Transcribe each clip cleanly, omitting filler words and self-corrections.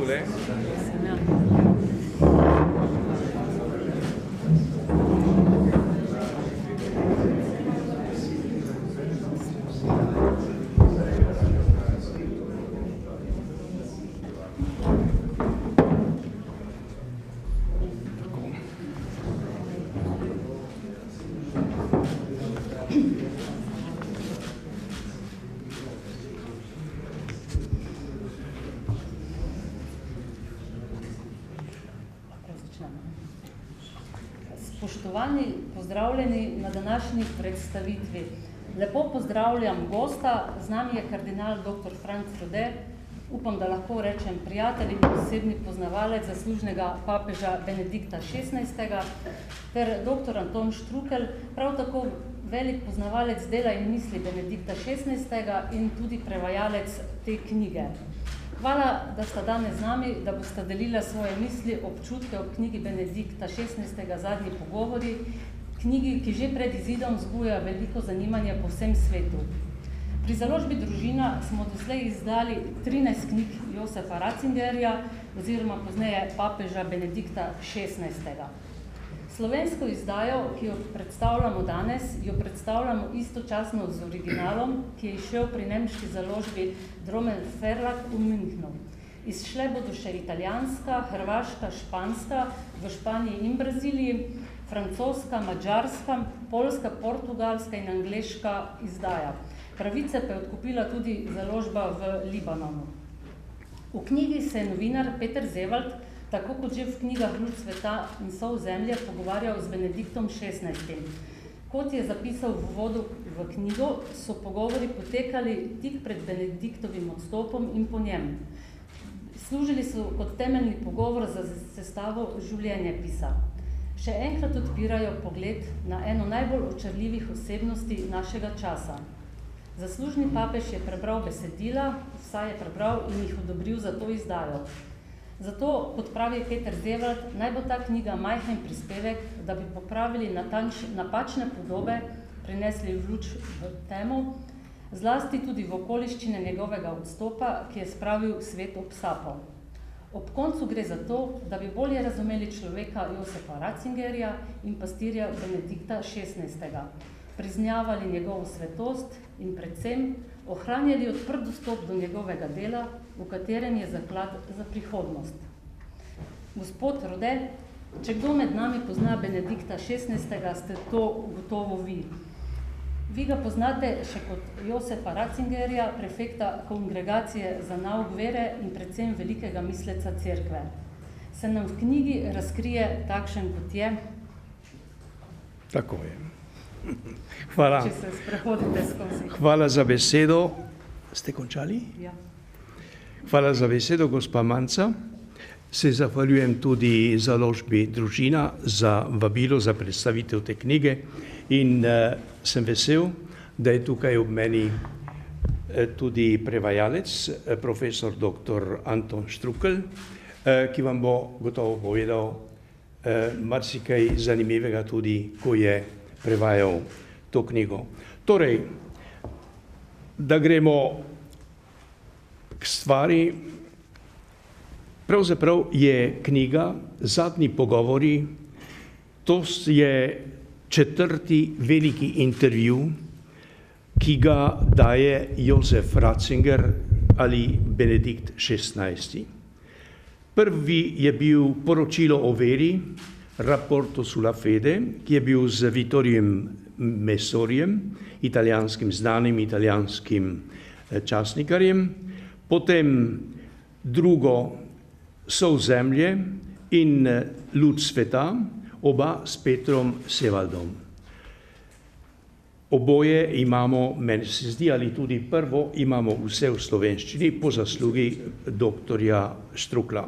tule. Spoštovani, pozdravljeni na današnji predstavitvi. Lepo pozdravljam gosta, z nami je kardinal dr. Franc Rode, upam, da lahko rečem prijatelj in osebni poznavalec zaslužnega papeža Benedikta XVI. Ter dr. Anton Štrukelj, prav tako velik poznavalec dela in misli Benedikta XVI. In tudi prevajalec te knjige. Hvala, da sta danes z nami, da boste delila svoje misli, občutke ob knjigi Benedikta XVI. Zadnji pogovori, knjigi, ki že pred izidom vzbuja veliko zanimanja po vsem svetu. Pri založbi Družina smo doslej izdali 13 knjig Josefa Ratzingerja oziroma pozneje papeža Benedikta XVI. Slovensko izdajo, ki jo predstavljamo danes, jo predstavljamo istočasno z originalom, ki je izšel pri nemški založbi Dromel Verlag v Münchnu. Izšle bodo še italijanska, hrvaška, španska, v Španiji in Braziliji, francoska, madžarska, poljska, portugalska in angleška izdaja. Pravice pa je odkupila tudi založba v Libanonu. V knjigi se je novinar Peter Zevald, tako kot že v knjigah Luč sveta in Sol zemlje, pogovarjal z Benediktom XVI. Kot je zapisal v uvodu v knjigo, so pogovori potekali tik pred Benediktovim odstopom in po njem. Služili so kot temeljni pogovor za sestavo življenjepisa. Še enkrat odpirajo pogled na eno najbolj očarljivih osebnosti našega časa. Zaslužni papež je prebral besedila, vsaj je prebral in jih odobril za to izdajo. Zato, kot pravi Peter Zevald, naj bo ta knjiga majhen prispevek, da bi popravili napačne podobe, prinesli v luč v temo, zlasti tudi v okoliščine njegovega odstopa, ki je spravil svet ob sapo. Ob koncu gre za to, da bi bolje razumeli človeka Josefa Ratzingerja in pastirja Benedikta XVI. Priznavali njegovo svetost in predvsem ohranjali odprt dostop do njegovega dela, v katerem je zaklad za prihodnost. Gospod Rode, če kdo med nami pozna Benedikta XVI., ste to gotovo vi. Vi ga poznate še kot Josefa Ratzingerja, prefekta kongregacije za nauk vere in predvsem velikega misleca cerkve. Se nam v knjigi razkrije takšen, kot je? Tako je. Hvala. Če se sprehodite skozi. Hvala za besedo. Ste končali? Ja. Hvala za besedo, gospa Manca. Se zahvaljujem tudi založbi Družina za vabilo za predstavitev te knjige in sem vesel, da je tukaj ob meni tudi prevajalec, profesor dr. Anton Štrukelj, ki vam bo gotovo povedal marsikaj zanimivega tudi, ko je prevajal to knjigo. Torej, da gremo k stvari, pravzaprav je knjiga Zadnji pogovori, to je 4. veliki intervju, ki ga daje Josef Ratzinger ali Benedikt XVI. Prvi je bil poročilo o veri, Rapporto sulla fede, ki je bil z Vittorijem Messorijem, znanim italijanskim časnikarjem, potem drugo Sol zemlje in Luč sveta, oba s Petrom Sevaldom. Oboje imamo, meni se zdi, ali tudi prvo, imamo vse v slovenščini po zaslugi doktorja Štruklja.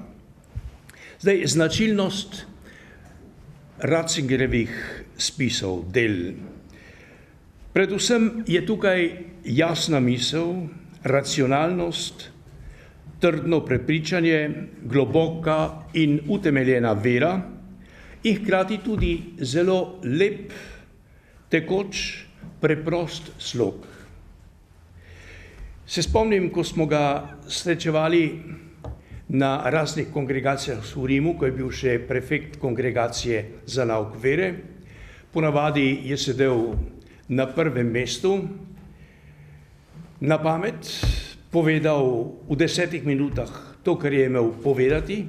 Zdaj, značilnost Ratzingerjevih spisov, del. Predvsem je tukaj jasna misel, racionalnost, trdno prepričanje, globoka in utemeljena vera in hkrati tudi zelo lep, tekoč, preprost slog. Se spomnim, ko smo ga srečevali na raznih kongregacijah v Rimu, ko je bil še prefekt kongregacije za nauk vere. Ponavadi je sedel na prvem mestu, na pamet povedal v 10 minutah to, kar je imel povedati,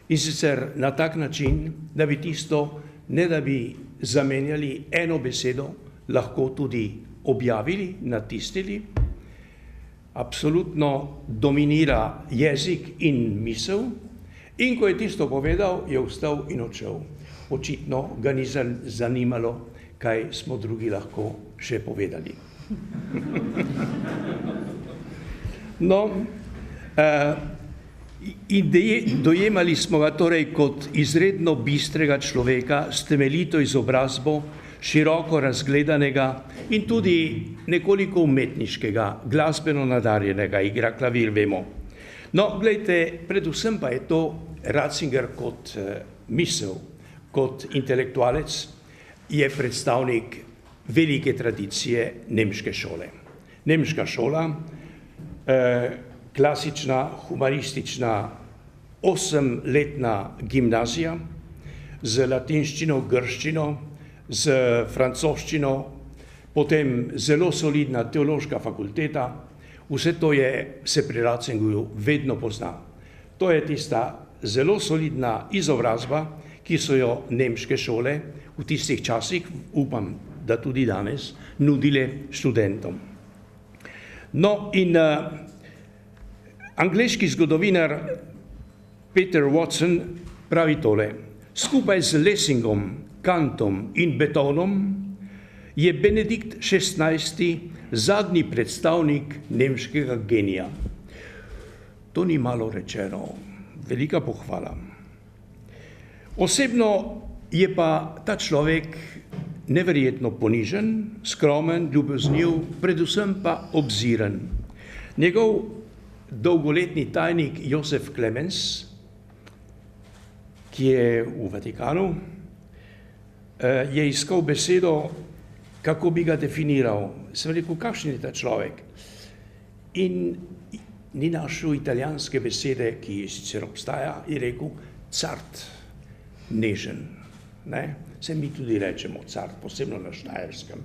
in sicer na tak način, da bi tisto, ne da bi zamenjali eno besedo, lahko tudi objavili, natisnili. Absolutno dominira jezik in misel, in ko je tisto povedal, je vstal in odšel. Očitno ga ni zanimalo, kaj smo drugi lahko še povedali. No, dojemali smo ga torej kot izredno bistrega človeka s temeljito izobrazbo, široko razgledanega in tudi nekoliko umetniškega, glasbeno nadarjenega, igra klavir, vemo. No, gledajte, predvsem pa je to Ratzinger kot misel, kot intelektualec, je predstavnik velike tradicije nemške šole. Nemška šola, klasična, humanistična, 8-letna gimnazija z latinščino, grščino, z francoščino, potem zelo solidna teološka fakulteta, vse to se pri Ratzingerju vedno pozna. To je tista zelo solidna izobrazba, ki so jo nemške šole v tistih časih, upam, da tudi danes, nudile študentom. No, in angleški zgodovinar Peter Watson pravi tole: skupaj z Lessingom, Kantom in Beethovenom je Benedikt XVI. Zadnji predstavnik nemškega genija. To ni malo rečeno, velika pohvala. Osebno je pa ta človek neverjetno ponižen, skromen, ljubezniv, predvsem pa obziren. Njegov dolgoletni tajnik Josef Clemens, ki je v Vatikanu, je iskal besedo, kako bi ga definiral. Sem rekel, kakšen je ta človek? In ni našel italijanske besede, ki sicer obstaja, je rekel cart, nežen. Se mi tudi rečemo cart, posebno na Štajerskem.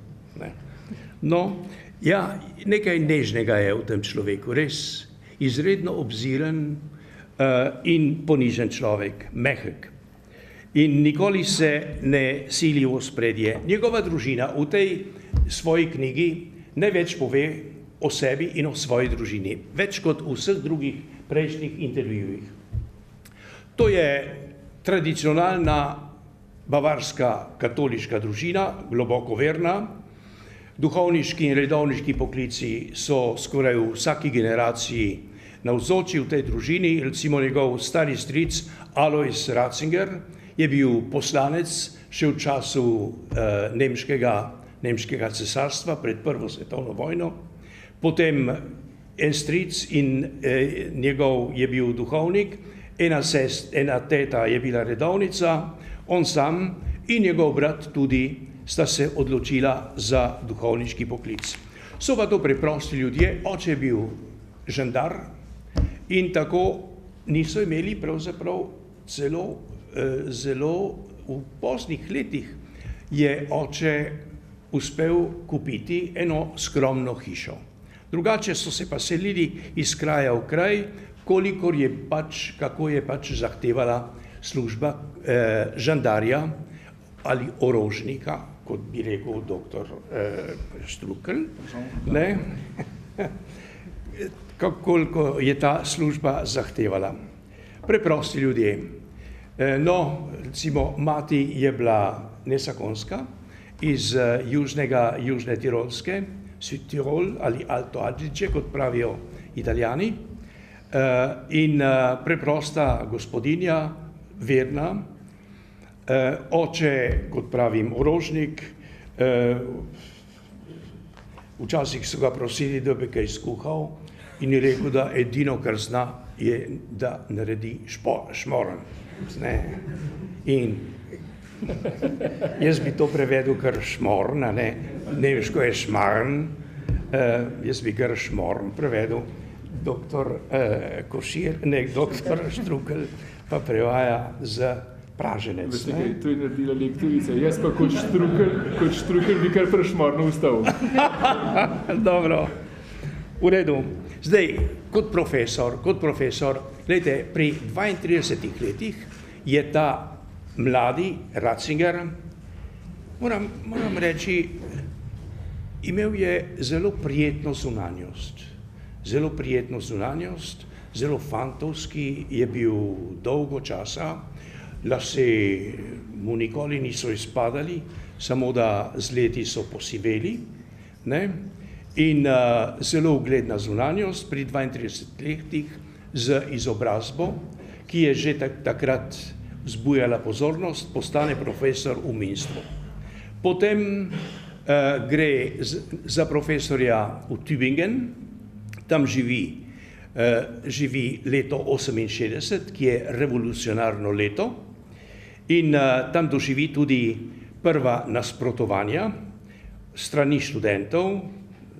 No, ja, nekaj nežnega je v tem človeku, res izredno obziren in ponižen človek, mehek. In nikoli se ne sili v ospredje. Njegova družina v tej svoji knjigi največ pove o sebi in o svoji družini, več kot v vseh drugih prejšnjih intervjujih. To je tradicionalna bavarska katoliška družina, globoko verna. Duhovniški in redovniški poklici so skoraj v vsaki generaciji navzoči v tej družini. Recimo njegov stari stric Alois Ratzinger je bil poslanec še v času nemškega cesarstva pred Prvo svetovno vojno. Potem en stric in njegov je bil duhovnik, ena teta je bila redovnica, on sam in njegov brat tudi sta se odločila za duhovniški poklic. So pa to preprosti ljudje, oče je bil žandar in tako niso imeli pravzaprav zelo v poznih letih je oče uspel kupiti eno skromno hišo. Drugače so se pa selili iz kraja v kraj, kako je pač zahtevala služba žandarja ali orožnika, kot bi rekel doktor Štrukelj, koliko je ta služba zahtevala. Preprosti ljudje. No, recimo, mati je bila nesakonska iz južne Tirolske, Südtirol ali Alto Adige, kot pravijo Italijani, in preprosta gospodinja, verna, oče, kot pravim, orožnik, včasih so ga prosili, da bi kaj skuhal in je rekel, da edino, kar zna, je, da naredi šmoren. In jaz bi to prevedel kar šmorn, nemško je šmarn, jaz bi kar šmorn prevedel. doktor Košir, doktor Štrukelj pa prevaja za praženec. To je naredila lektorica, jaz pa kot Štrukelj bi kar prešmorno vstal. Dobro, v redu. Zdaj, kot profesor, gledajte, pri 32 letih je ta mladi Ratzinger, moram reči, imel je zelo prijetno zunanjost. Zelo fantovski je bil dolgo časa, lase mu nikoli niso izpadali, samo da z leti so posiveli, ne? In zelo ugledna zunanjost pri 32 letih z izobrazbo, ki je že takrat vzbujala pozornost, postane profesor v Münstru. Potem gre za profesorja v Tübingen, tam živi leto 68, ki je revolucionarno leto, in tam doživi tudi prva nasprotovanja strani študentov.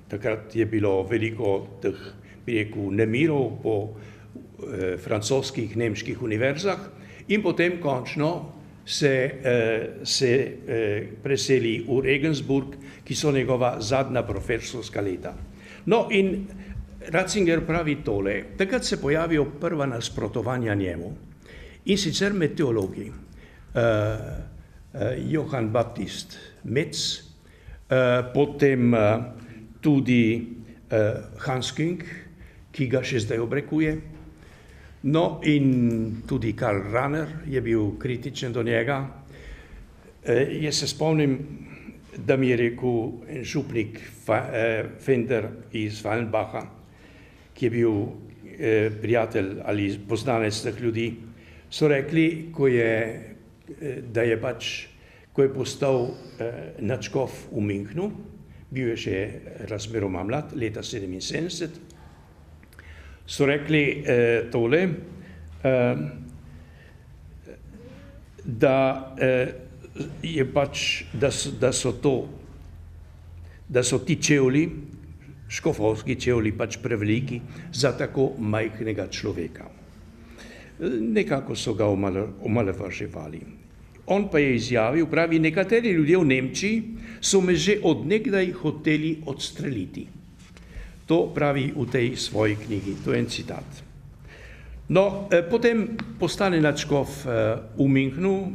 Takrat je bilo veliko teh, bi rekel, nemirov po francoskih, nemških univerzah in potem končno se preseli v Regensburg, ki so njegova zadnja profesorska leta. No in Ratzinger pravi tole, takrat se pojavijo prva nasprotovanja njemu in sicer med teologi. Johann Baptist Metz, potem tudi Hans Küng, ki ga še zdaj obrekuje, no in tudi Karl Rahner je bil kritičen do njega. Jaz se spomnim, da mi je rekel en župnik Fender iz Wallenbacha, ki je bil prijatelj ali poznanec teh ljudi, so rekli, ko je postal nadškof v Münchnu, bil je še razmeroma mlad, leta 77, so rekli tole, da so ti čevlji, škofovski čevlji pač preveliki za tako majhnega človeka. Nekako so ga omalovaževali. On pa je izjavil, pravi, nekateri ljudje v Nemčiji so me že od nekdaj hoteli odstreliti. To pravi v tej svoji knjigi, to je en citat. No, potem postane nadškof v Münchnu,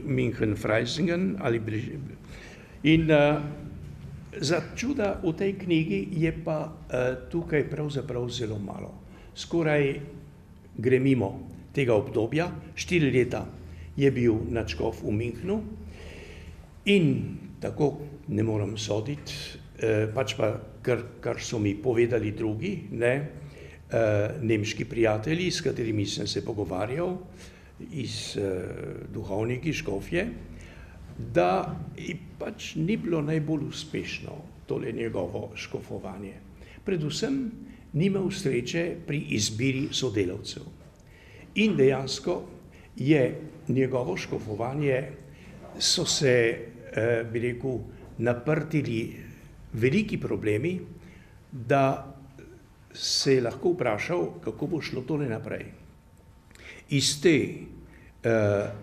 München-Freisingen, in za čuda v tej knjigi je pa tukaj pravzaprav zelo malo. Skoraj gre mimo tega obdobja, 4 leta je bil nadškof v Münchnu in tako ne moram soditi, pač pa kar so mi povedali drugi, nemški prijatelji, s katerimi sem se pogovarjal, iz duhovniki, škofje, da pač ni bilo najbolj uspešno tole njegovo škofovanje. Predvsem ni imel sreče pri izbiri sodelavcev. In dejansko je njegovo škofovanje, so se, bi rekel, naprtili veliki problemi, da se je lahko vprašal, kako bo šlo tole naprej. Iz te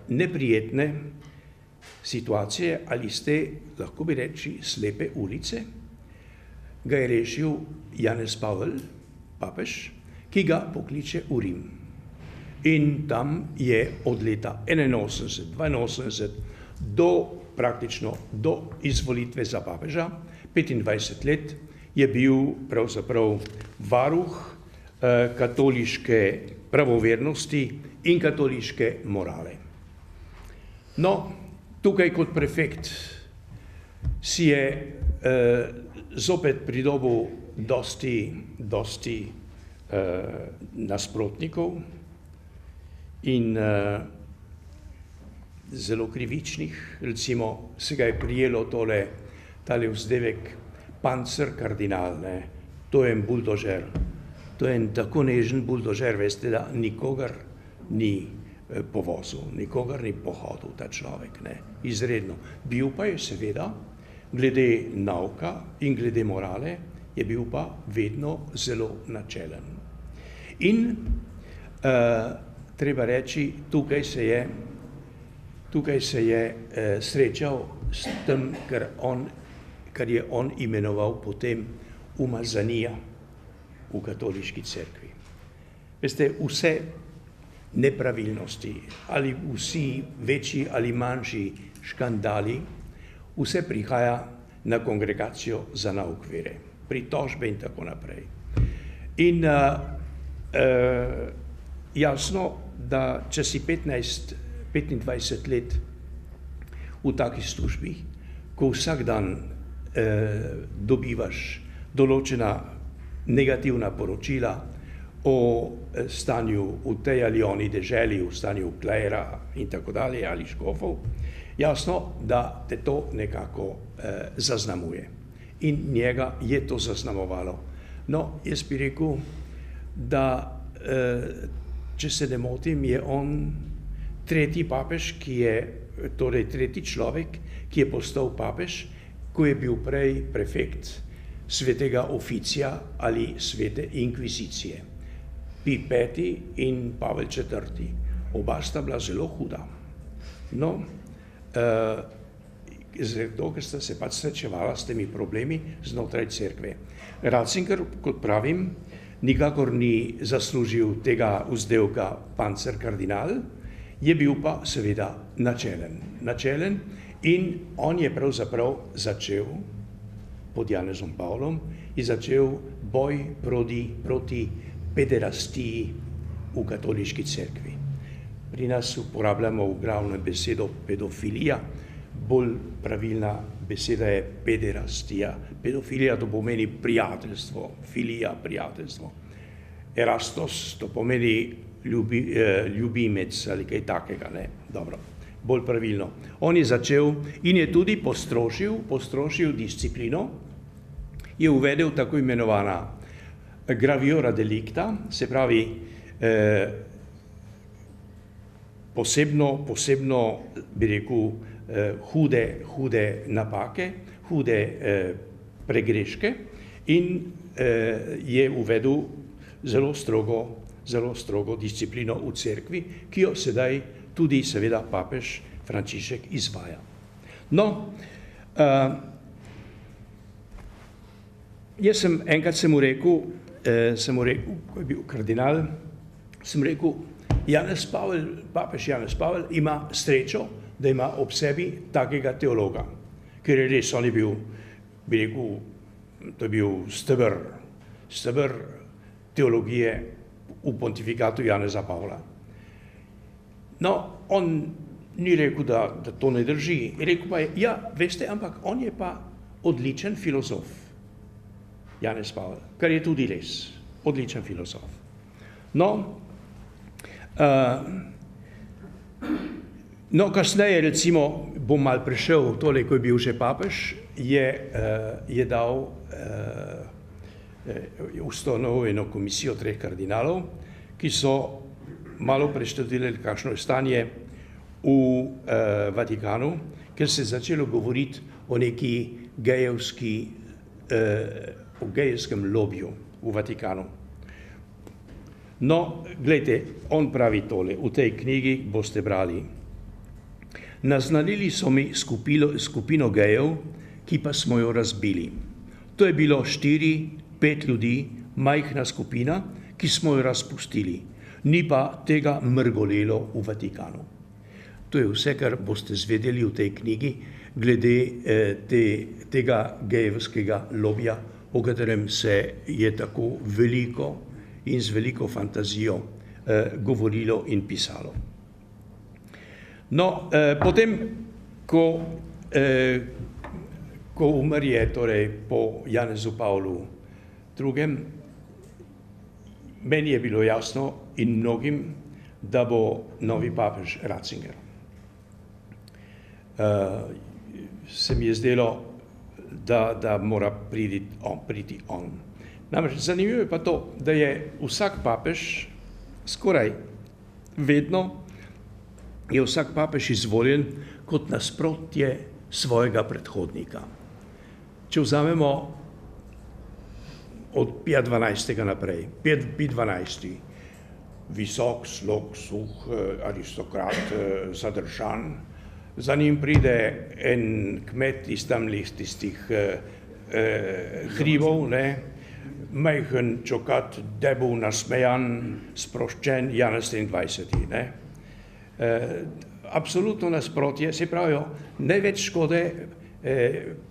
neprijetne situacije ali iz te, lahko bi reči, slepe ulice, ga je rešil Janez Pavel, papež, ki ga pokliče v Rim. In tam je od leta 81-82 praktično do izvolitve za papeža, 25 let, je bil pravzaprav varuh katoliške pravovernosti in katoliške morale. No, tukaj kot prefekt si je zopet pridobil dosti nasprotnikov in zelo krivičnih. Recimo se ga je prijelo tale vzdevek Panzer kardinal, to je en buldožer. To je en tako nežen buldožer, veste, da nikogar ni povozil, nikogar ni pohodil ta človek, izredno. Bil pa je seveda, glede nauka in glede morale, je bil pa vedno zelo načelen. In treba reči, tukaj se je srečal s tem, kar je on imenoval potem umazanija v katoliški cerkvi. Veste, vse nepravilnosti ali vsi večji ali manjši škandali, vse prihaja na kongregacijo za nauk vere, pritožbe in tako naprej. In jasno, da če si 25 let v taki službi, ko vsak dan dobivaš določena negativna poročila o stanju v tej ali oni deželi, v stanju klera in tako dalje, ali škofov, jasno, da te to nekako zaznamuje. In njega je to zaznamovalo. No, jaz bi rekel, da če se ne motim, je on tretji papež, torej tretji človek, ki je postal papež, ko je bil prej prefekt svetega oficija ali svete inkvizicije. Pi V. in Pavel IV. Oba sta bila zelo huda. No, zato, ker sta se pač srečevala s temi problemi znotraj cerkve. Ratzinger, kot pravim, nikakor ni zaslužil tega vzdevka pancer kardinal, je bil pa seveda načelen in on je pravzaprav začel pod Janezom Pavlom in začel boj proti pederastiji v katoliški cerkvi. Pri nas uporabljamo v glavnem besedo pedofilija, bolj pravilna beseda je pederastija. Pedofilija to pomeni prijateljstvo, filija prijateljstvo. Erastos to pomeni ljubimec ali kaj takega, ne? Dobro, bolj pravilno. On je začel in je tudi postrožil disciplino, je uvedel tako imenovana graviora delicta, se pravi posebno bi rekel hude napake, hude pregreške in je uvedel zelo strogo disciplino v cerkvi, ki jo sedaj tudi seveda papež Frančišek izvaja. No, jaz sem enkrat sem mu rekel, ko je bil kardinal, sem rekel, papež Janez Pavel ima srečo, da ima ob sebi takega teologa, ker je res, on je bil, bi rekel, to je bil steber teologije v pontifikatu Janeza Pavla. No, on ni rekel, da to ne drži. Rekel pa je, ja, veste, ampak on je pa odličen filozof, Janez Pavel, kar je tudi res, odličen filozof. No, kasneje, recimo, bom mal prišel, tole, ko je bil že papež, je dal ustanovljeno komisijo 3 kardinalov, ki so malo preštudili, kakšno je stanje v Vatikanu, ker se je začelo govoriti o neki o gejevskem lobiju v Vatikanu. No, gledajte, on pravi tole, v tej knjigi boste brali. Naznanili so mi skupino gejev, ki pa smo jo razbili. To je bilo 4-5 ljudi, majhna skupina, ki smo jo razpustili. Ni pa tega mrgolelo v Vatikanu. To je vse, kar boste zvedeli v tej knjigi, glede tega gejevskega lobija, o katerem se je tako veliko in z veliko fantazijo govorilo in pisalo. No, potem, ko umr je, torej po Janezu Pavlu II., meni je bilo jasno in mnogim, da bo novi papež Ratzinger. Se mi je zdelo, da mora priti on. Namreč zanimivo je pa to, da je vsak papež, skoraj vedno, je vsak papež izvoljen kot nasprotje svojega predhodnika. Če vzamemo od 5.12. naprej, 5.12. Visok, slog, suh, aristokrat, zadržan. Za njim pride en kmet iz tamlih tistih hribov, majhen, čokat, debel, nasmejan, sproščen, Janez 23. Absolutno nasprotje, se pravijo, največ škode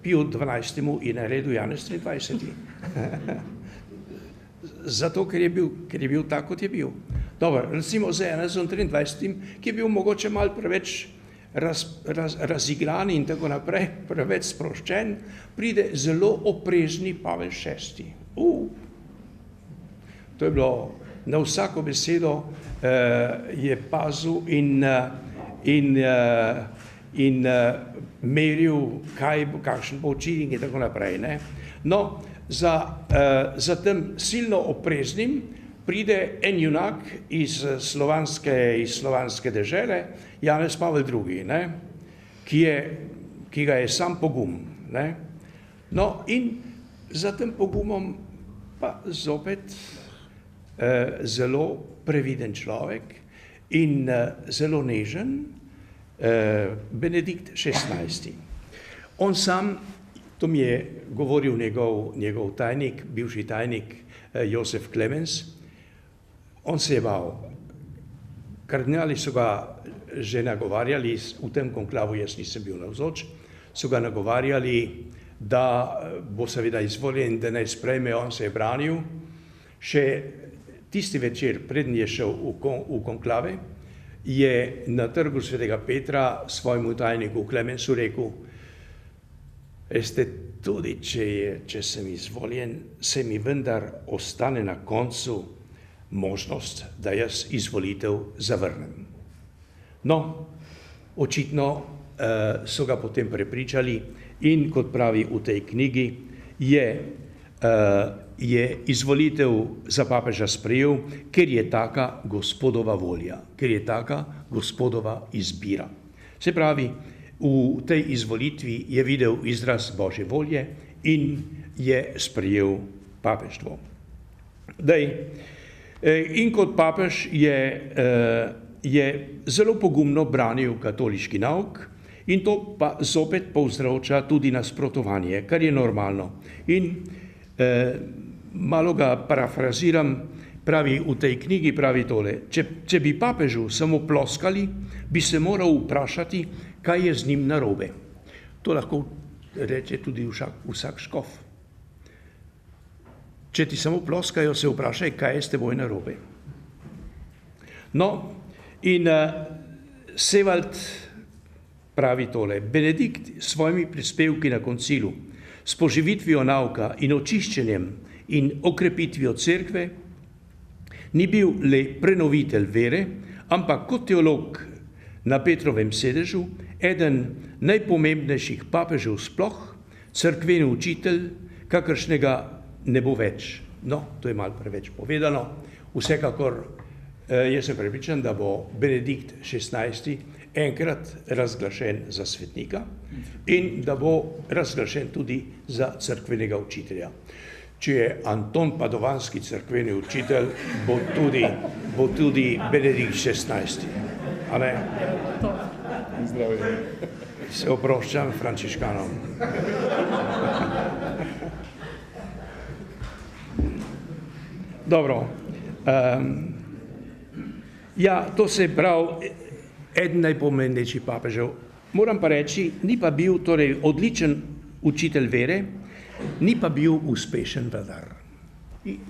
Piju 12. je naredil Janez 23. Zato, ker je bil tak, kot je bil. Dobro, recimo za Janezom 23., ki je bil mogoče malo preveč razigran in tako naprej, preveč sproščen, pride zelo oprezni Pavel VI. To je bilo, na vsako besedo je pazil in meril, kakšen bo učinek in tako naprej. No, za tem silno opreznim pride en junak iz slovanske dežele, Janez Pavel II., ki ga je sam pogum. No, in za tem pogumom pa zopet zelo previden človek in zelo nežen, Benedikt XVI. On sam, to mi je govoril njegov tajnik, bivši tajnik Josef Clemens, on se je bal. Kardinali so ga že nagovarjali, v tem konklavu jaz nisem bil navzoč, so ga nagovarjali, da bo seveda izvoljen, da naj sprejme, on se je branil. Še tisti večer, preden je šel v konklave, je na trgu svetega Petra svojemu tajniku Klemensu rekel: veste, tudi če sem izvoljen, se mi vendar ostane na koncu možnost, da jaz izvolitev zavrnem. No, očitno so ga potem prepričali in, kot pravi v tej knjigi, je izvolitev za papeža sprejel, ker je taka gospodova volja, ker je taka gospodova izbira. Se pravi, v tej izvolitvi je videl izraz Božje volje in je sprejel papežstvo. In kot papež je zelo pogumno branil katoliški nauk in to pa zopet povzroča tudi nasprotovanje, kar je normalno. In malo ga parafraziram, pravi v tej knjigi, pravi tole: če bi papežu samo ploskali, bi se moral vprašati, kaj je z njim narobe. To lahko reče tudi vsak škof. Če ti samo ploskajo, se vprašaj, kaj je s teboj narobe. No, in Sevald pravi tole: Benedikt s svojimi prispevki na koncilu, s poživitvijo nauka in očiščenjem in okrepitvijo cerkve, ni bil le prenovitelj vere, ampak kot teolog na Petrovem sedežu, eden najpomembnejših papežev sploh, cerkveni učitelj, kakršnega ne bo več. No, to je malo preveč povedano. Vsekakor jaz sem prepričan, da bo Benedikt XVI enkrat razglašen za svetnika in da bo razglašen tudi za cerkvenega učitelja. Če je Anton Padovanski cerkveni učitelj, bo tudi Benedikt XVI. A ne? Zdravje. Se oproščam frančiškanom. Dobro. Ja, to se pravi eden najpomembnejših papežev. Moram pa reči, ni pa bil torej odličen učitelj vere, ni pa bil uspešen vladar.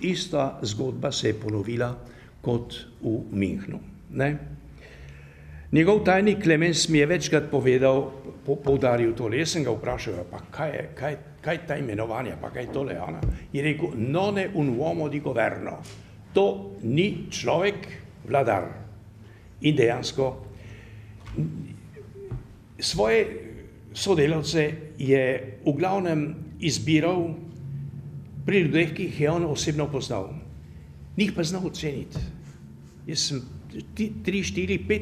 Ista zgodba se je ponovila kot v Münchnu. Njegov tajnik Clemens mi je večkrat poudaril tole. Jaz sem ga vprašal, pa kaj ta imenovanja, pa kaj tole, Ana? Je rekel: non è un uomo di governo. To ni človek vladar. In dejansko svoje sodelavce je v glavnem izbiral pri ljudeh, ki jih je on osebno poznal. Njih pa znal oceniti. Jaz sem 3, 4, 5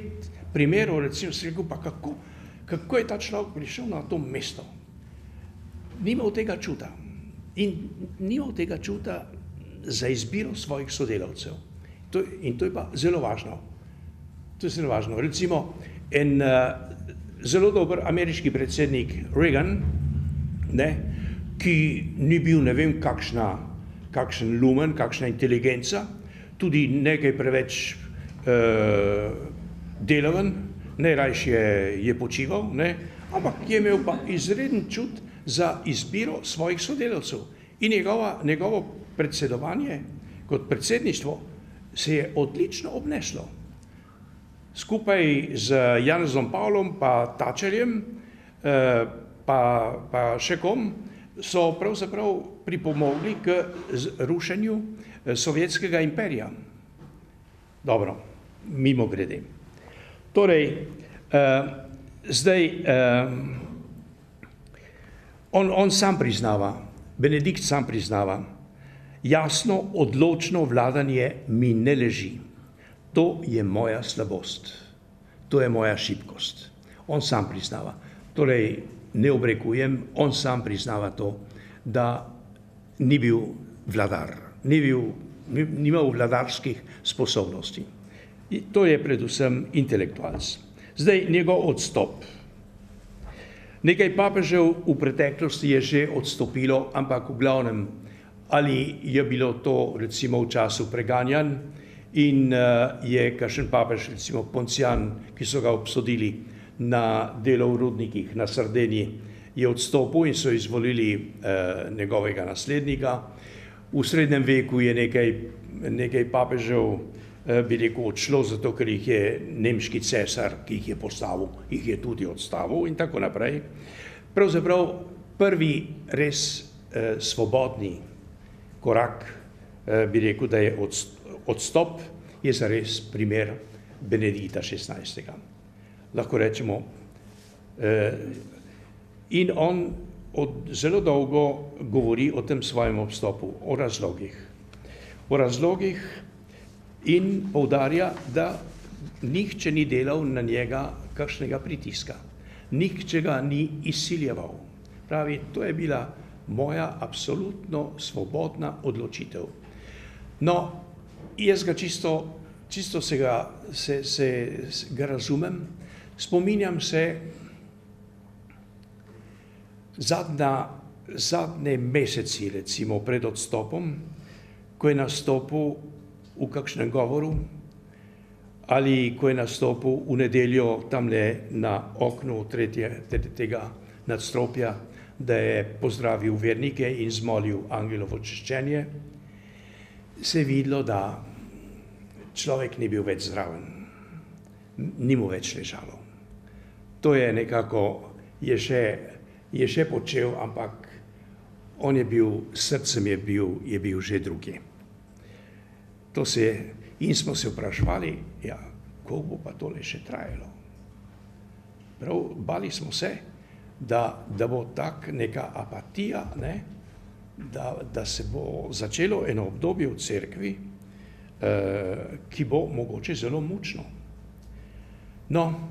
primerov, recimo, se rekel, pa kako je ta človek prišel na to mesto. Ni imel tega čuta. In ni imel tega čuta za izbiro svojih sodelavcev. In to je pa zelo važno. To je zelo važno. Recimo, en zelo dober ameriški predsednik Reagan, ki ni bil ne vem kakšen lumen, kakšna inteligenca, tudi nekaj preveč delaven, najrajši je počival, ampak je imel pa izreden čut za izbiro svojih sodelavcev. In njegovo predsedovanje kot predsedništvo se je odlično obneslo. Skupaj z Janezom Pavlom pa Thatcherjem pa še kom so pravzaprav pripomogli k rušenju sovjetskega imperija. Dobro, mimogrede. Torej, zdaj on sam priznava, Benedikt sam priznava, jasno, odločno vladanje mi ne leži. To je moja slabost, to je moja šibkost. On sam priznava. Torej, ne obrekujem, on sam priznava to, da ni bil vladar, ni imel vladarskih sposobnosti. To je predvsem intelektualec. Zdaj, njegov odstop. Nekaj papežev v preteklosti je že odstopilo, ampak v glavnem, ali je bilo to recimo v času preganjanj in je kakšen papež, recimo Poncijan, ki so ga obsodili na delo v rudnikih na Sardiniji, je odstopil in so izvolili njegovega naslednika. V srednjem veku je nekaj papežev, bi rekel, odšlo, zato ker jih je nemški cesar, ki jih je postavil, jih je tudi odstavil in tako naprej. Pravzaprav prvi res svobodni korak, bi rekel, da je odstop, je zares primer Benedikta XVI. Lahko rečemo, in on zelo dolgo govori o tem svojem odstopu, o razlogih. O razlogih in poudarja, da nihče ni delal na njega kakšnega pritiska. Nihče ga ni izsiljeval. Pravi, to je bila moja absolutno svobodna odločitev. No, jaz ga čisto se ga razumem. Spominjam se zadnje meseci, recimo pred odstopom, ko je nastopil v kakšnem govoru ali ko je nastopil v nedeljo tamle na oknu tretjega nadstropja, da je pozdravil vernike in zmolil angelovo čiščenje, se je videlo, da človek ni bil več zraven, ni mu več ležalo. To je nekako, je še počel, ampak on je bil, srcem je bil že drugje. In smo se vprašali, ja, koliko bo pa tole še trajalo. Prav, bali smo se, da bo tak neka apatija, da se bo začelo eno obdobje v cerkvi, ki bo mogoče zelo mučno. No,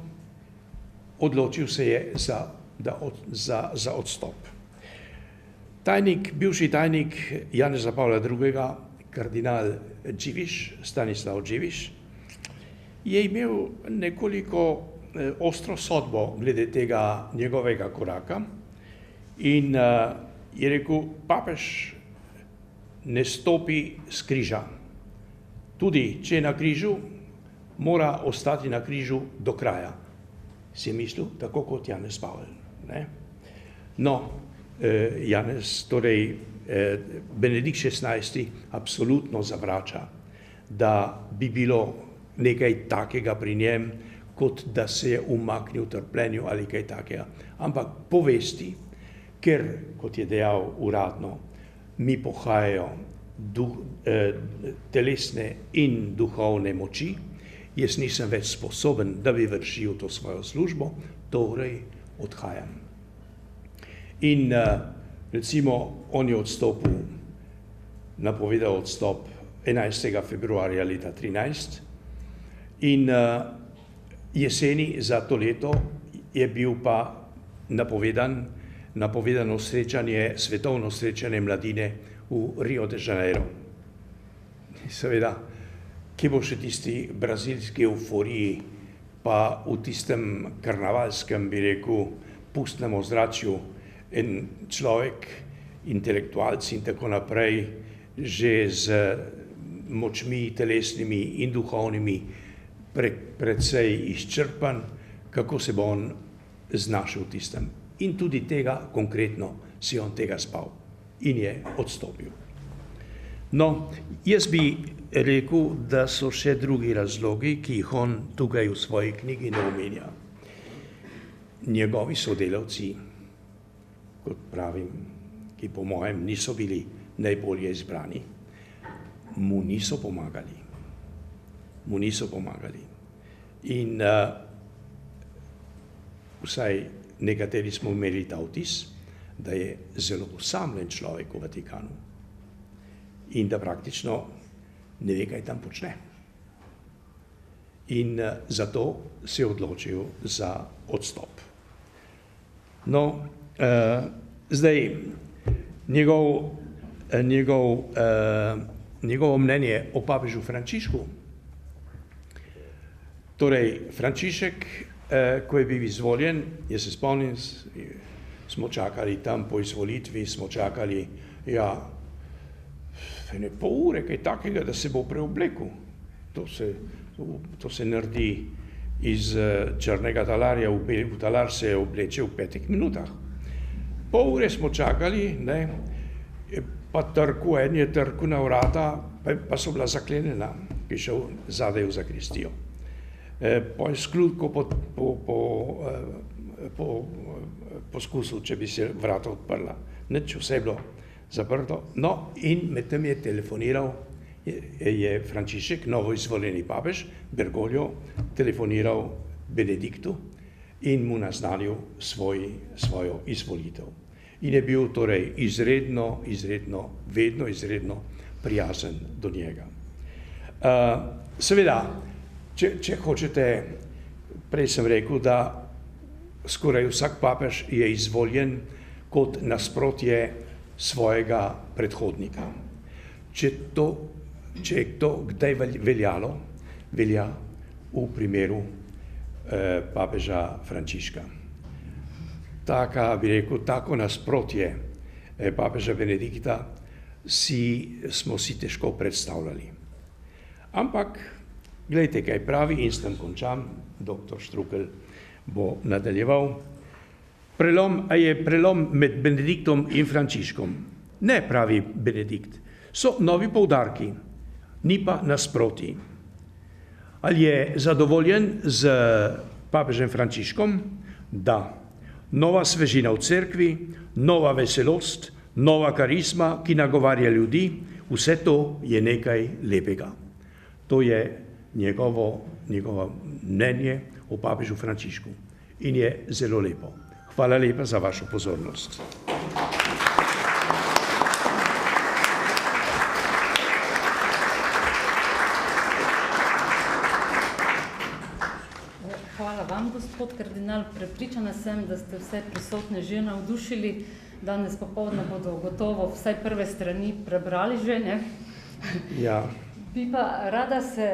odločil se je za odstop. Bivši tajnik Janeza Pavla II., kardinal Stanislav Dživiš, je imel nekoliko ostro sodbo glede tega njegovega koraka in je rekel, papež ne stopi s križa. Tudi, če je na križu, mora ostati na križu do kraja. Si je mislil, tako kot Janez Pavel. No, Benedikt XVI. Absolutno zavrača, da bi bilo nekaj takega pri njem, kot da se je umaknil trpljenju ali kaj takega. Ampak povesti, ker, kot je dejal uradno, mi pohajajo telesne in duhovne moči, jaz nisem več sposoben, da bi vršil to svojo službo, torej odhajam. In recimo, on je odstopil, napovedal odstop 11. februarja leta 2013 in jeseni za to leto je bil pa napovedano svetovno srečanje mladine v Rio de Janeiro. seveda, kje bo še tisti brazilski euforiji, pa v tistem karnavalskem, bi rekel, pustnem ozračju en človek, intelektualci in tako naprej, že z močmi telesnimi in duhovnimi precej izčrpan, kako se bo on znašel v tistem. In tudi tega, konkretno, si on tega spal in je odstopil. No, jaz bi rekel, da so še drugi razlogi, ki jih on tukaj v svoji knjigi ne omenja. Njegovi sodelavci, kot pravim, ki po mojem niso bili najbolje izbrani, mu niso pomagali. In vsaj nekateri smo imeli ta vtis, da je zelo osamljen človek v Vatikanu in da praktično ne ve, kaj tam počne. In zato se je odločil za odstop. No, zdaj, njegovo mnenje o papežu Frančišku. Torej, Frančišek, ko je bil izvoljen, jaz se spomnim, smo čakali tam po izvolitvi, smo čakali, ene pol ure, kaj takega, da se bo preoblekel. To se naredi iz črnega talarja, v talar se obleče v 5 minutah. Pol ure smo čakali, ne, pa en je trkal na vrata, pa so bila zaklenjena, ki je šel zadaj v zakristijo. Po sklutku poskusil, če bi se vrata odprla. Nič, vse je bilo zaprto. No, in medtem je telefoniral, je Frančišek, novo izvoljeni papež, Bergoglio, telefoniral Benediktu in mu naznanil svojo izvolitev. In je bil torej vedno izredno prijazen do njega. Seveda, če hočete, prej sem rekel, da skoraj vsak papež je izvoljen kot nasprotje svojega predhodnika. Če je to kdaj veljalo, velja v primeru papeža Frančiška. Tako nasprotje papeža Benedikta smo si težko predstavljali. Ampak, glejte, kaj pravi, in s tem končam, doktor Štrukelj bo nadaljeval. Je prelom med Benediktom in Frančiškom. Ne, pravi Benedikt, so novi poudarki, ni pa nasprotij. Ali je zadovoljen z papežem Frančiškom? Da. Nova svežina v cerkvi, nova veselost, nova karizma, ki nagovarja ljudi, vse to je nekaj lepega. To je njegovo mnenje o papežu Frančišku in je zelo lepo. Hvala lepa za vašo pozornost. Hvala vam, gospod kardinal. Prepričana sem, da ste vse prisotne že navdušili. Danes popoldne bodo gotovo vsaj prve strani prebrali že, ne? Ja. Bi pa rada se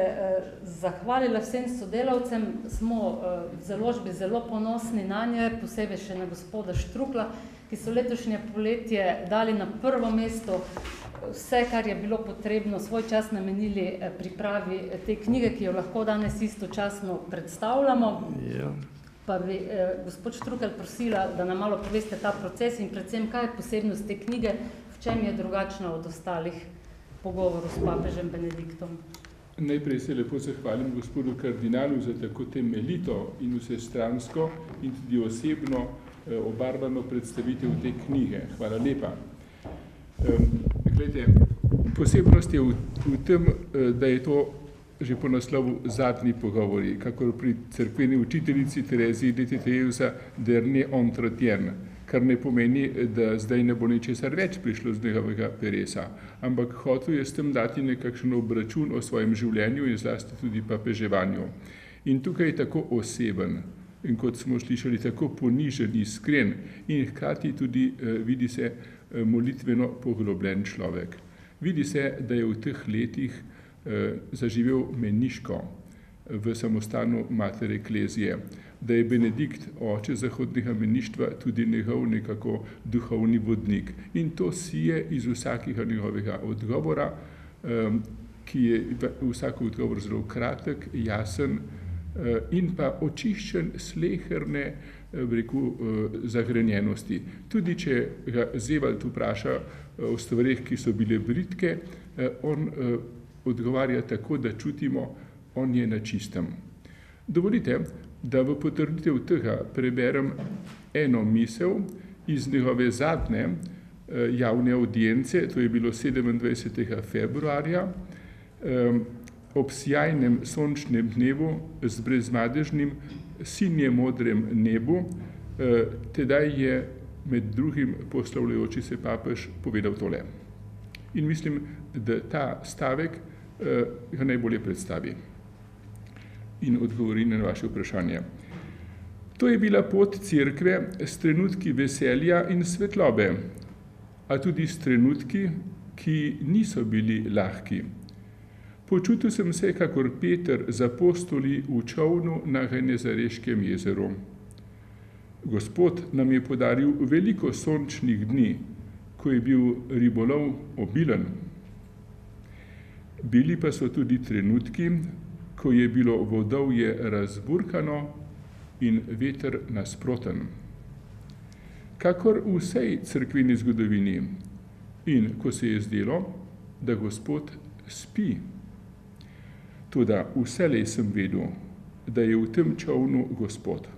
zahvalila vsem sodelavcem, smo v založbi zelo ponosni na nje, posebej še na gospoda Štrukla, ki so letošnje poletje dali na prvo mesto vse, kar je bilo potrebno, svoj čas namenili pripravi te knjige, ki jo lahko danes istočasno predstavljamo. Ja. Pa bi gospod Štrukelj prosila, da nam malo poveste ta proces in predvsem, kaj je posebnost te knjige, v čem je drugačna od ostalih pogovoru s papežem Benediktom. Najprej se lepo zahvalim gospodu kardinalu za tako temeljito in vsestransko in tudi osebno obarvano predstavitev te knjige. Hvala lepa. Glejte, posebnost je v tem, da je to že po naslovu zadnji pogovori, kakor pri cerkveni učiteljici Tereziji de Teteusa dernier entretien, kar ne pomeni, da zdaj ne bo ničesar več prišlo z njegovega peresa, ampak hotel je s tem dati nekakšen obračun o svojem življenju in zlasti tudi papeževanju. In tukaj je tako oseben in kot smo slišali, tako ponižen, iskren in hkrati tudi vidi se molitveno poglobljen človek. Vidi se, da je v teh letih zaživel meniško v samostanu Mater Eklezije, da je Benedikt, oče zahodnega meništva, tudi njegov nekako duhovni vodnik. In to sije iz vsakega njegovega odgovora, ki je vsak odgovor zelo kratek, jasen in pa očiščen sleherne, zagrenjenosti. Tudi če ga Zevald vpraša o stvareh, ki so bile bridke, on odgovarja tako, da čutimo, on je na čistem. Dovolite, da v potrditev tega preberem eno misel iz njegove zadnje javne audience, to je bilo 27. februarja, ob sjajnem sončnem dnevu z brezmadežnim sinje modrem nebu, tedaj je med drugim poslavljajoči se papež povedal tole. In mislim, da ta stavek ga najbolje predstavi in odgovori na vaše vprašanje. To je bila pot cerkve s trenutki veselja in svetlobe, a tudi s trenutki, ki niso bili lahki. Počutil sem se, kakor Peter z apostoli v čolnu na Genezareškem jezeru. Gospod nam je podaril veliko sončnih dni, ko je bil ribolov obilen. Bili pa so tudi trenutki, ko je bilo vodovje razburkano in veter nasproten. Kakor v vsej cerkveni zgodovini in ko se je zdelo, da Gospod spi. Toda vselej sem vedel, da je v tem čolnu Gospod.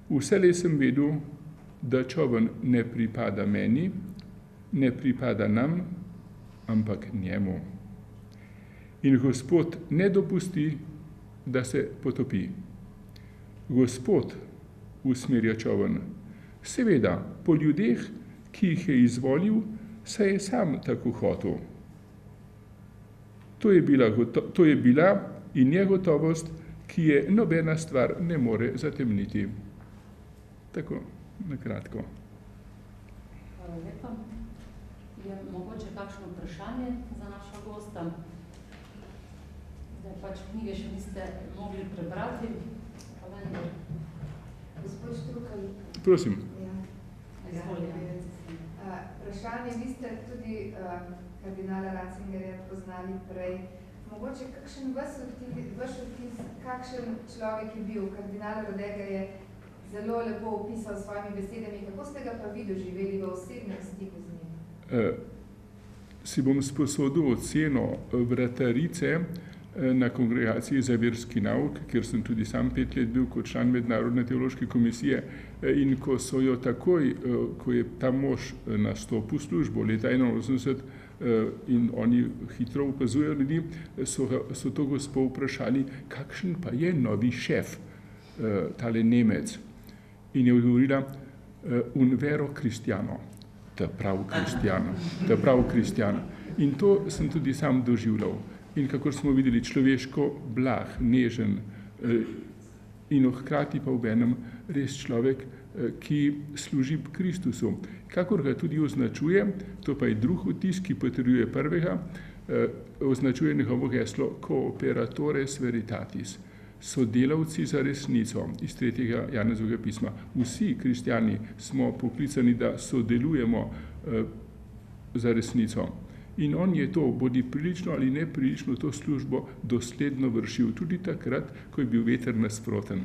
Vselej sem vedel, da čoln ne pripada meni, ne pripada nam, ampak njemu. In Gospod ne dopusti, da se potopi. Gospod usmerja čoln, seveda po ljudeh, ki jih je izvolil, saj je sam tako hotel. To je bila in je gotovost, ki je nobena stvar ne more zatemniti. Tako, na kratko. Hvala lepa. Je mogoče kakšno vprašanje za naša gosta? Zdaj pač knjige še niste mogli prebrati, pa vendar. Gospod Štrukelj. Prosim. Vprašanje, vi ste tudi kardinala Ratzingerja poznali prej. Mogoče kakšen vaš vtis, kakšen človek je bil? Kardinal Rode ga je zelo lepo opisal s svojimi besedami. Kako ste ga pa vi doživeli v osebnem stiku z njim? Si bom sposodil oceno vratarice na Kongregaciji za verski nauk, kjer sem tudi sam 5 let bil kot član Mednarodne teološke komisije, in ko so jo takoj, ko je ta mož nastopil službo leta 81 in oni hitro upazujejo ljudi, so to gospo vprašali, kakšen pa je novi šef, tale Nemec. In je odgovorila, un vero cristiano, ta prav kristjan. In to sem tudi sam doživljal. In kakor smo videli, človeško blag, nežen in hkrati pa obenem res človek, ki služi Kristusu. Kakor ga tudi označuje, to pa je drugi vtis, ki potrjuje prvega, označuje njegovo geslo Cooperatores Veritatis, sodelavci za resnico iz 3. Janezovega pisma. Vsi kristjani smo poklicani, da sodelujemo za resnico. In on je to, bodi prilično ali neprilično, to službo dosledno vršil, tudi takrat, ko je bil veter nasproten.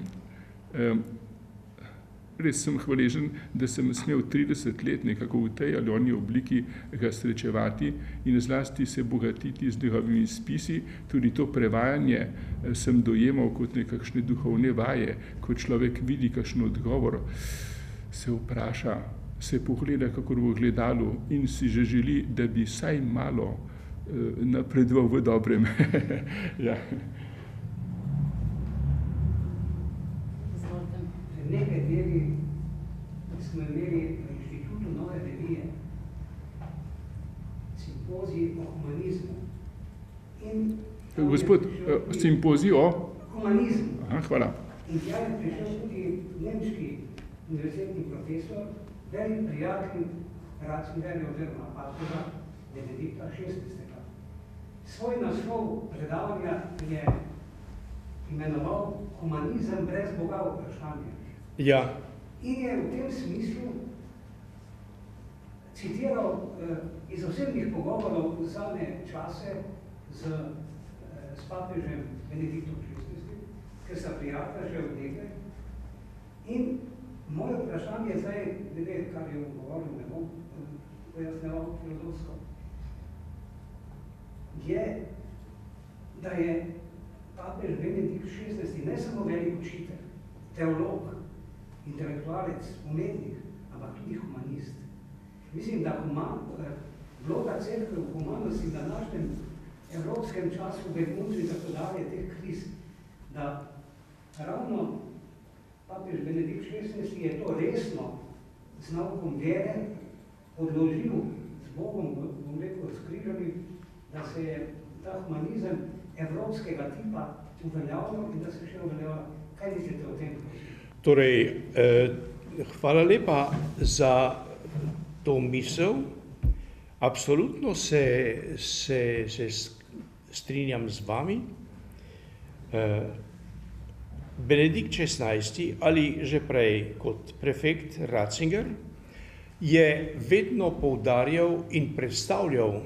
Res sem hvaležen, da sem smel 30 let nekako v tej ali oni obliki ga srečevati in zlasti se bogatiti z njegovimi spisi. Tudi to prevajanje sem dojemal kot nekakšne duhovne vaje, ko človek vidi kakšen odgovor, se vpraša, se pogleda kakor v ogledalu in si že želi, da bi vsaj malo napredoval v dobrem. Ja. Nekaj deli smo imeli na Inštitutu Nove revije simpozij o humanizmu. Gospod, simpozij o humanizmu. Aha, hvala. In tja je prišel tudi nemški univerzitetni profesor, velik prijatelj Ratzingerja oziroma pastora Benedikta XVI. svoj naslov predavanja je imenoval Humanizem brez Boga vprašanje. Ja. In je v tem smislu citiral iz osebnih pogovorov zadnje čase s papežem Benediktom XVI, ker sta prijatelja že od nekaj. In moje vprašanje je zdaj, glede, kar je govoril, ne bom pojasneval filozofsko, je, da je papež Benedikt XVI ne samo velik učitelj, teolog, intelektualec, umetnik, ampak tudi humanist. Mislim, da vloga cerkve v humanosti v današnjem evropskem času, beguncu in tako dalje, teh kriz, da ravno papež Benedikt XVI je to resno z naukom vere odložil z Bogom, bom rekel, s križami, da se je ta humanizem evropskega tipa uveljavljal in da se še uveljavlja. Kaj mislite o tem? Torej, hvala lepa za to misel. Absolutno se strinjam z vami. Benedikt XVI ali že prej kot prefekt Ratzinger je vedno poudarjal in predstavljal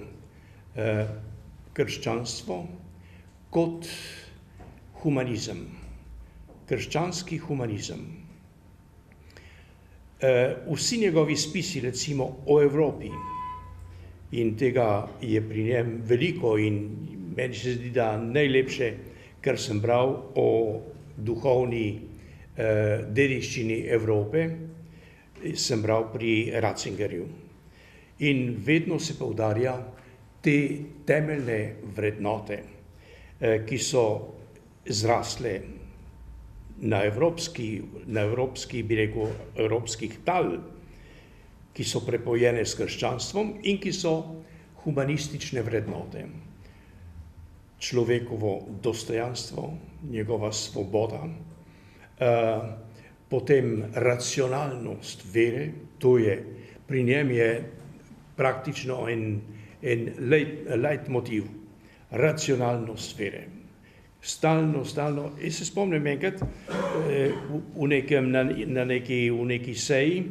krščanstvo kot humanizem, krščanski humanizem. Vsi njegovi spisi, recimo o Evropi, in tega je pri njem veliko in meni se zdi, da najlepše, kar sem bral o duhovni dediščini Evrope, sem bral pri Ratzingerju. In vedno se poudarja te temeljne vrednote, ki so zrasle na evropski, bi rekel, evropskih tal, ki so prepojene s krščanstvom in ki so humanistične vrednote. Človekovo dostojanstvo, njegova svoboda, potem racionalnost vere, to je, pri njem je praktično en leitmotiv, racionalnost vere. Stalno. Jaz se spomnim enkrat na neki seji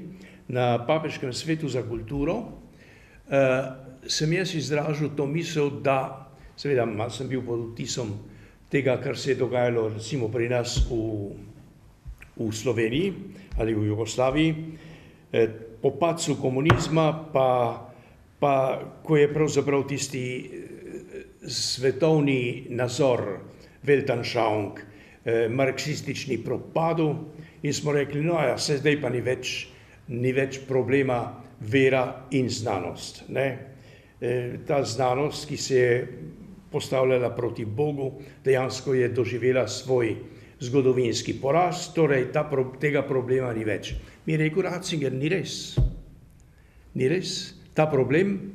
na Papeškem svetu za kulturo, sem jaz izražil to misel, da, seveda, malo sem bil pod vtisom tega, kar se je dogajalo recimo pri nas v Sloveniji ali v Jugoslaviji, po padcu komunizma, pa ko je pravzaprav tisti svetovni nazor, Weltanschauung, marksistični propadel in smo rekli, no ja, se zdaj pa ni več problema vera in znanost. Ta znanost, ki se je postavljala proti Bogu, dejansko je doživela svoj zgodovinski poraz, torej tega problema ni več. Mi je rekel Ratzinger, ni res. Ni res. Ta problem,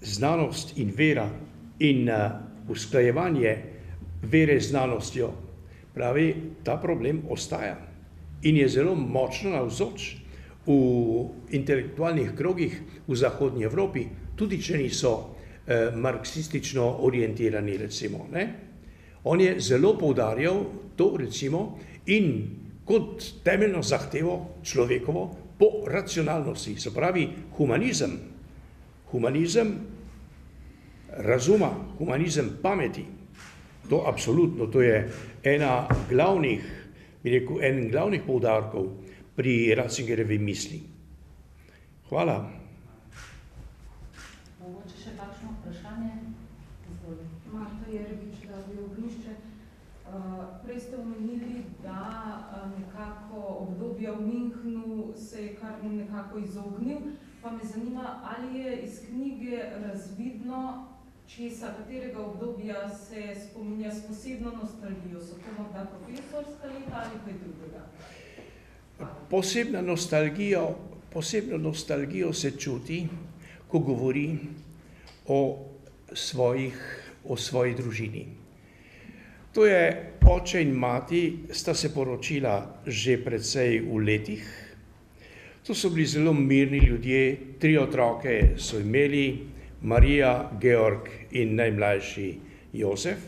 znanost in vera in usklajevanje vere z znanostjo, pravi, ta problem ostaja in je zelo močno navzoč v intelektualnih krogih v zahodnji Evropi, tudi če niso marksistično orientirani, recimo. On je zelo poudarjal to, recimo, in kot temeljno zahtevo človekovo po racionalnosti, se pravi humanizem, humanizem razuma, humanizem pameti. To absolutno, to je en glavnih poudarkov pri Ratzingerjevi misli. Hvala. Mogoče še kakšno vprašanje? Marta Jerebič, da bi ognišče. Prej ste omenili, da nekako obdobja v Münchnu se je kar nekako izognil, pa me zanima, ali je iz knjige razvidno, katerega obdobja se spominja s posebno nostalgijo. So to morda profesorska leta ali kaj drugega? Posebno nostalgijo se čuti, ko govori o svoji družini. To je oče in mati, sta se poročila že precej v letih. To so bili zelo mirni ljudje, 3 otroke so imeli, Marija, Georg in najmlajši Jozef.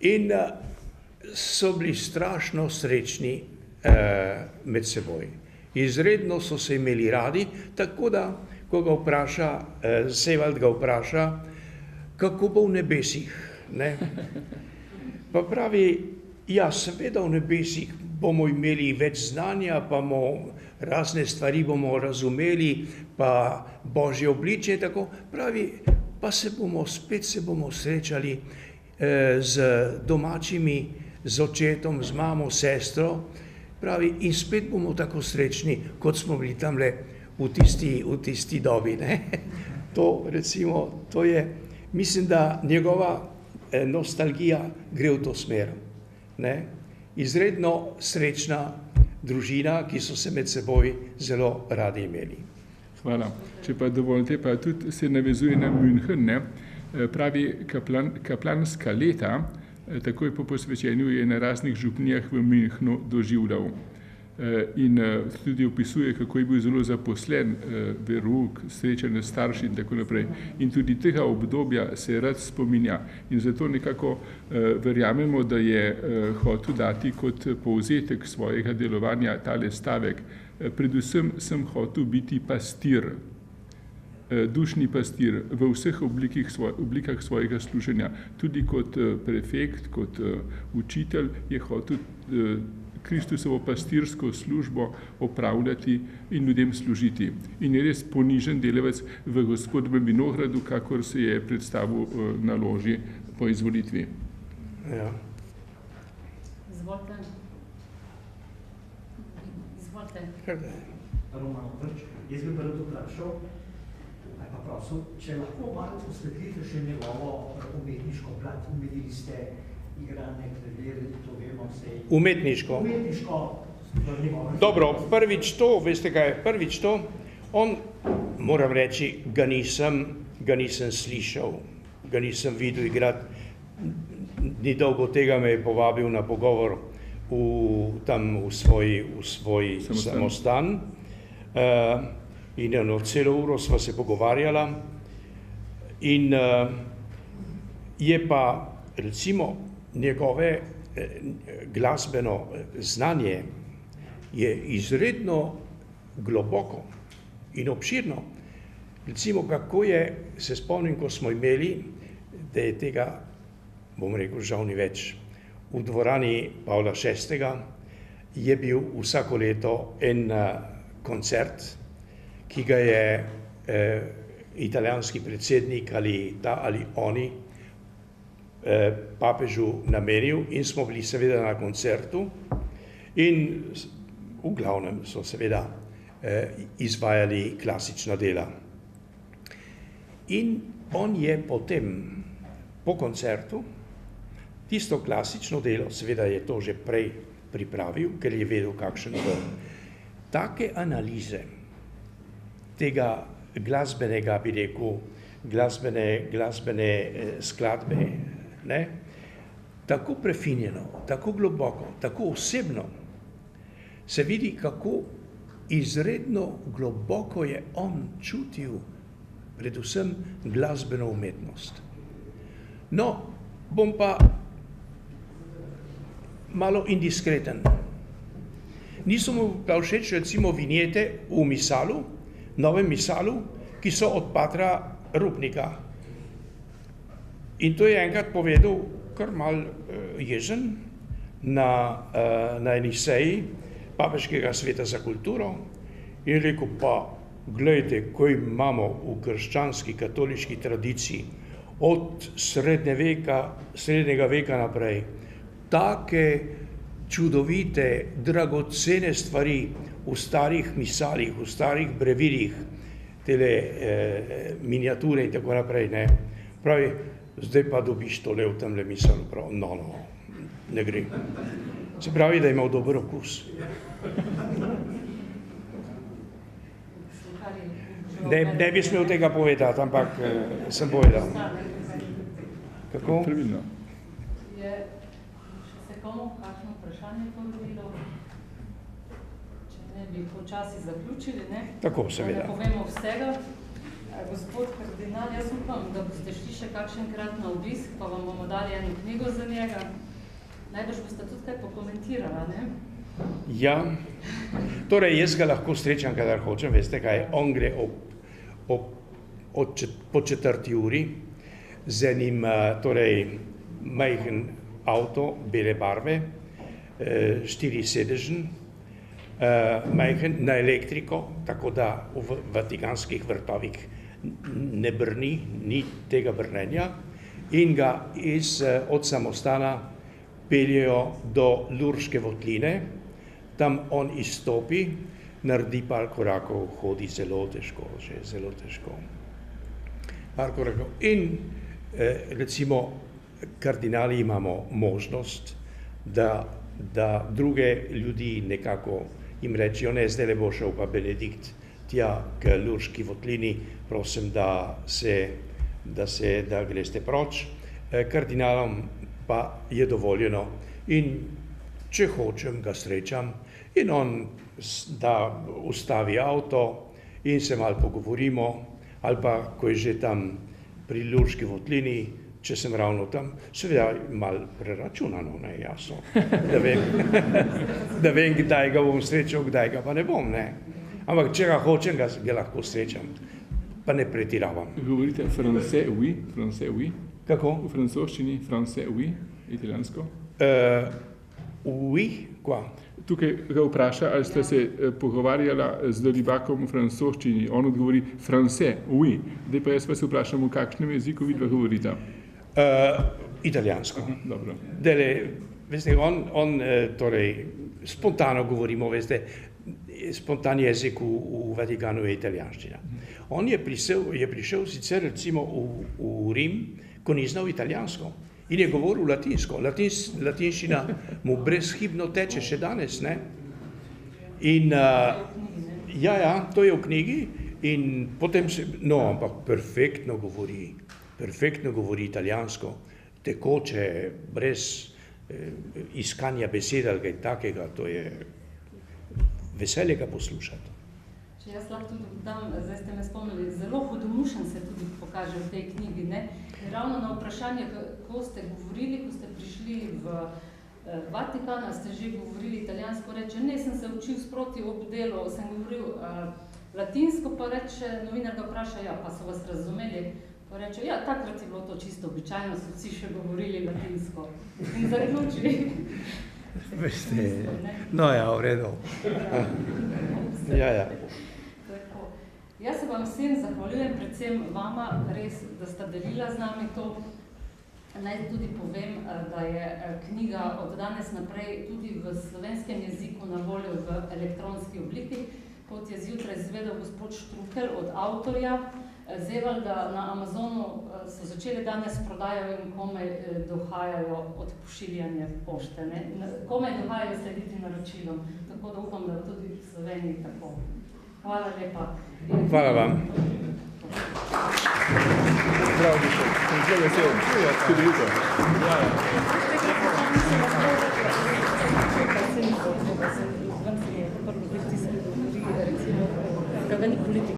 In so bili strašno srečni med seboj. Izredno so se imeli radi, tako da, ko ga vpraša, Sevald ga vpraša, kako bo v nebesih, ne? Pa pravi, ja, seveda v nebesih bomo imeli več znanja, pa razne stvari bomo razumeli, pa Božje obličje, tako pravi, pa spet se bomo srečali z domačimi, z očetom, z mamo, sestro, pravi, in spet bomo tako srečni, kot smo bili tamle v tisti dobi, ne? To, recimo, to je, mislim, da njegova nostalgija gre v to smer, ne? Izredno srečna družina, ki so se med seboj zelo radi imeli. Hvala. Če pa dovolite, pa tudi se navezuje na München, ne? Pravi, kaplanska leta, takoj po posvečenju je na raznih župnijah v Münchnu doživljal. In tudi opisuje, kako je bil zelo zaposlen, veruk, srečen s starši in tako naprej. In tudi tega obdobja se rad spominja. In zato nekako verjamemo, da je hotel dati kot povzetek svojega delovanja tale stavek. Predvsem sem hotel biti pastir, dušni pastir v vseh oblikah svojega služenja. Tudi kot prefekt, kot učitelj je hotel Kristusovo pastirsko službo opravljati in ljudem služiti. In je res ponižen delavec v Gospodovem vinogradu, kakor se je predstavil na loži po izvolitvi. Ja. Izvolite. Roman Vrč, jaz bi pa rad vprašal, ali pa prosil, če lahko malo osvetlite še njegovo umetniško plat. Omenili ste igranje, klavir, to vemo vse. Umetniško. Dobro, prvič to, veste kaj, on, moram reči, ga nisem slišal, ga nisem videl igrati. Ni dolgo tega me je povabil na pogovor v svoj samostan. In celo uro sva se pogovarjala. In je pa, recimo, njegove glasbeno znanje je izredno globoko in obširno. Recimo, kako je, se spomnim, ko smo imeli, da je tega, bom rekel, žal ni več. V dvorani Pavla VI. Je bil vsako leto en koncert, ki ga je italijanski predsednik ali oni papežu namenil, in smo bili seveda na koncertu in v glavnem so seveda izvajali klasična dela. In on je potem, po koncertu, tisto klasično delo, seveda je to že prej pripravil, ker je vedel, kakšen bo. Take analize tega glasbenega, bi rekel, glasbene skladbe, ne, tako prefinjeno, tako globoko, tako osebno, se vidi, kako izredno globoko je on čutil predvsem glasbeno umetnost. No, bom pa malo indiskreten. Niso mu pa všeč, recimo, vinjete v Misalu, novem Misalu, ki so od patra Rupnika. In to je enkrat povedal kar mal jezen na eni seji Papeškega sveta za kulturo in rekel, pa glejte, ko imamo v krščanski katoliški tradiciji od srednjega veka naprej take čudovite, dragocene stvari v starih misalih, v starih brevilih, tele miniature in tako naprej, ne. Pravi, zdaj pa dobiš tole v temle misel, prav, no, ne gre. Se pravi, da je imel dober okus. Ne bi smel tega povedati, ampak sem povedal. Kako? Pravilno. Je še se komu kakšno vprašanje ponovilo? Če ne bi počasi zaključili, ne? Tako, seveda. Da ne povemo vsega. Gospod kardinal, jaz upam, da boste šli še kakšenkrat na obisk, pa vam bomo dali eno knjigo za njega. Najbrž boste tudi kaj pokomentirala, ne? Ja, torej jaz ga lahko srečam, kadar hočem, veste kaj, on gre po 4. uri z enim, torej, majhen avto, bele barve, 4-sedežen, majhen, na elektriko, tako da v vatikanskih vrtovih ne brni, ni tega brnenja, in ga od samostana peljejo do Lurške votline, tam on izstopi, naredi par korakov, hodi zelo težko, že zelo težko. Par korakov. In recimo kardinali imamo možnost, da druge ljudi nekako jim rečijo, ne, zdaj bo šel pa Benedikt tja k Lurški votlini, prosim, da greste proč. Kardinalom pa je dovoljeno in če hočem, ga srečam in on ustavi avto in se malo pogovorimo, ali pa, ko je že tam pri Lurški votlini, če sem ravno tam, seveda malo preračunano, ne, jasno, da vem, kdaj ga bom srečal, kdaj ga pa ne bom, ne. Ampak, če ga hočem, ga lahko srečam, pa ne pretiravam. Govorite français, oui? Kako? V francoščini français, oui, italijansko? Oui, kva? Tukaj ga vpraša, ali ste se pogovarjala z Dolibakom v francoščini, on odgovori français, oui. Zdaj pa jaz vas vprašam, v kakšnem jeziku vidva govorita? Italijansko. Dobro. Dele, veste, on torej, spontano govorimo, veste, spontan jezik v Vatikanu je italijanščina. On je prišel sicer recimo v Rim, ko ni znal italijansko in je govoril latinsko. Latinščina mu brezhibno teče še danes, ne? In ja, to je v knjigi in potem ampak perfektno govori italijansko, tekoče, brez iskanja besed ali kaj takega, to je veselje ga poslušati. Če jaz lahko tudi dodam, zdaj ste me spomnili, zelo hudomušen se tudi pokaže v tej knjigi, ne? In ravno na vprašanje, ko ste govorili, ko ste prišli v Vatikana, ste že govorili italijansko, reče, ne, sem se učil sproti ob delu, sem govoril latinsko, pa reče, novinar ga vpraša, ja, pa so vas razumeli, pa reče, ja, takrat je bilo to čisto običajno, so vsi še govorili latinsko. In zaključi. Veste, no ja, v redu. Ja. Jaz se vam vsem zahvaljujem, predvsem vama, res, da sta delila z nami to. Naj tudi povem, da je knjiga od danes naprej tudi v slovenskem jeziku na voljo v elektronski obliki, kot je zjutraj izvedel gospod Štrukelj od avtorja. Zevalda na Amazonu so začeli danes prodajajo in komaj dohajajo od pošiljanja pošte, ne? Komaj dohajajo slediti naročilom, tako da upam, da tudi v Sloveniji tako. Hvala lepa. Hvala vam. Prav, sem zelo vesel. Tudi jutro. Ven se je prvo vrti se govori, recimo, kada ni politika.